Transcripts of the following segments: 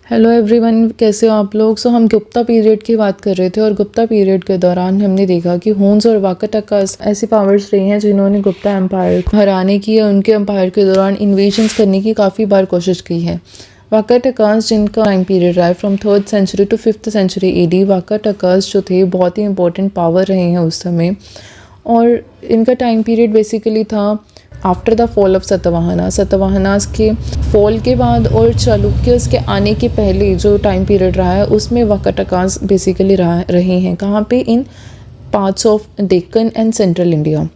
Hello everyone, कैसे हो आप लोग। हम गुप्ता पीरियड की बात कर रहे थे और गुप्ता पीरियड के दौरान हमने देखा कि हुन्स और वाकाटकास ऐसी पावर्स रही हैं जिन्होंने गुप्ता एम्पायर को हराने की या उनके एम्पायर के दौरान इन्वेजन्स करने की काफ़ी बार कोशिश की है। वाकाटकास जिनका टाइम पीरियड रहा है from 3rd century to 5th century AD, Vakatakas जो थे बहुत ही इंपॉर्टेंट पावर रहे हैं उस समय। और इनका टाइम पीरियड बेसिकली था after the fall of Satavahanas के फॉल के बाद और चालुक्यस के आने के पहले जो टाइम पीरियड रहा है उसमें वाकाटकास बेसिकली रहे हैं। कहाँ पे? In parts of Deccan and central India.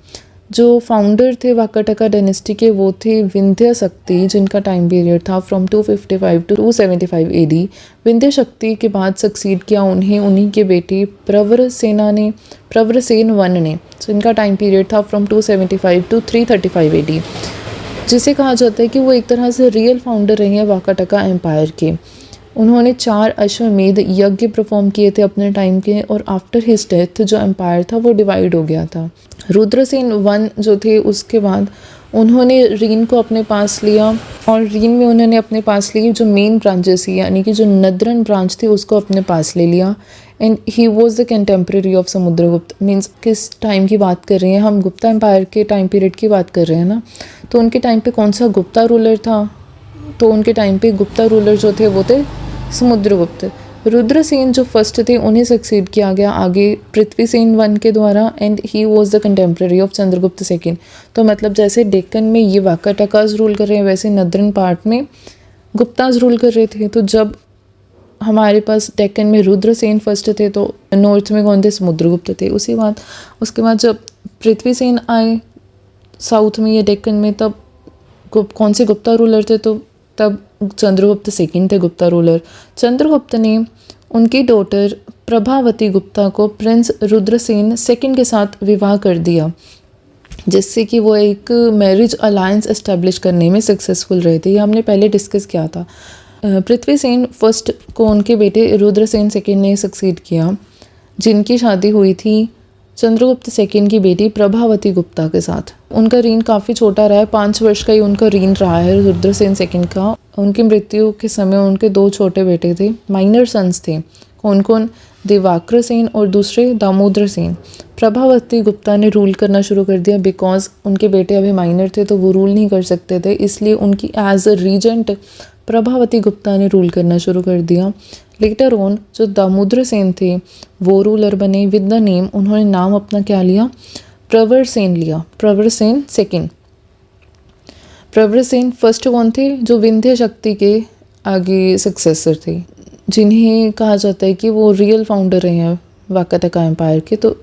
जो फाउंडर थे वाकाटका डायनेस्टी के वो थे विंध्य शक्ति, जिनका टाइम पीरियड था from 255 to 275 AD। Vindhya Shakti के बाद सक्सीड किया उन्हीं के बेटे प्रवरसेन वन ने, जिनका टाइम पीरियड था फ्रॉम 275 टू 335 AD, जिसे कहा जाता है कि वो एक तरह से रियल फाउंडर रहे हैं वाकाटका एम्पायर के। उन्होंने 4 अश्वमेध यज्ञ परफॉर्म किए थे अपने टाइम के, और आफ्टर हिज डेथ जो एम्पायर था वो डिवाइड हो गया था। रुद्रसेन वन जो थे उसके बाद उन्होंने रीन को अपने पास लिया, और रीन में उन्होंने अपने पास ली जो मेन ब्रांचेस थी, यानी कि जो नदरन ब्रांच थी उसको अपने पास ले लिया। And he was the contemporary of Samudragupta. Means किस टाइम की बात कर रहे हैं हम? गुप्ता एम्पायर के टाइम पीरियड की बात कर रहे हैं ना। तो उनके टाइम पे कौन सा गुप्ता रूलर था? तो उनके टाइम पे गुप्ता रूलर जो थे वो थे समुद्रगुप्त। रुद्रसेन जो फर्स्ट थे उन्हें सक्सीड किया गया आगे पृथ्वीसेन वन के द्वारा, and he was the contemporary of Chandragupta second. तो मतलब जैसे डेक्कन में ये वाकाटकास रूल कर रहे हैं, वैसे नदरन पार्ट में गुप्ताज रूल कर रहे थे। तो जब हमारे पास डेक्कन में रुद्रसेन फर्स्ट थे तो नॉर्थ में कौन थे? समुद्रगुप्त थे। उसके बाद जब पृथ्वीसेन आए साउथ में या डेक्कन में, तब कौन से गुप्ता रूलर थे? तो तब चंद्रगुप्त सेकंड थे गुप्ता रूलर। चंद्रगुप्त ने उनकी डॉटर प्रभावती गुप्ता को प्रिंस रुद्रसेन सेकंड के साथ विवाह कर दिया, जिससे कि वो एक मैरिज अलायंस एस्टेब्लिश करने में सक्सेसफुल रहे थे। ये हमने पहले डिस्कस किया था। पृथ्वीसेन फर्स्ट को उनके बेटे रुद्रसेन सेकंड ने सक्सीड किया, जिनकी शादी हुई थी चंद्रगुप्त सेकंड की बेटी प्रभावती गुप्ता के साथ। उनका रीन काफ़ी छोटा रहा है, 5 वर्ष का ही उनका रीन रहा है रुद्रसेन सेकंड का। उनकी मृत्यु के समय उनके 2 छोटे बेटे थे, माइनर सन्स थे। कौन कौन? दिवाकर सेन और दूसरे दामोदर सेन। प्रभावती गुप्ता ने रूल करना शुरू कर दिया बिकॉज उनके बेटे अभी माइनर थे तो वो रूल नहीं कर सकते थे, इसलिए उनकी as a regent Prabhavati Gupta ने रूल करना शुरू कर दिया। लेटर ऑन जो दामोदर सेन थे वो रूलर बने विद द नेम, उन्होंने नाम अपना क्या लिया? प्रवरसेन लिया। प्रवरसेन सेकंड। प्रवरसेन फर्स्ट कौन थे? जो विंध्य शक्ति के आगे सक्सेसर थे, जिन्हें कहा जाता है कि वो रियल फाउंडर रहे हैं वाकाटका एम्पायर के। तो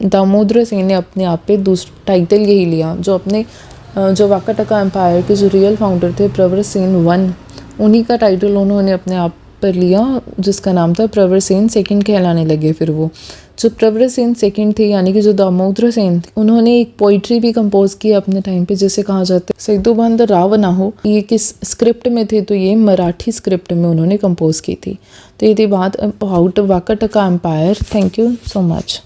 दामोदर सेन ने अपने आप पे दूसरा टाइटल यही लिया, जो वाकाटका एम्पायर के जो रियल फाउंडर थे प्रवरसेन वन, उन्हीं का टाइटल उन्होंने अपने आप पर लिया, जिसका नाम था प्रवरसेन सेकंड कहलाने लगे। फिर वो जो प्रवरसेन सेकंड थे यानी कि जो दामोदर सेन थे, उन्होंने एक पोइट्री भी कंपोज की अपने टाइम पे, जिसे कहा जाता है सैदोबंद रावणाहो। ये किस स्क्रिप्ट में थे? तो ये मराठी स्क्रिप्ट में उन्होंने कंपोज की थी। तो ये थी बात about Vakataka empire. Thank you so much.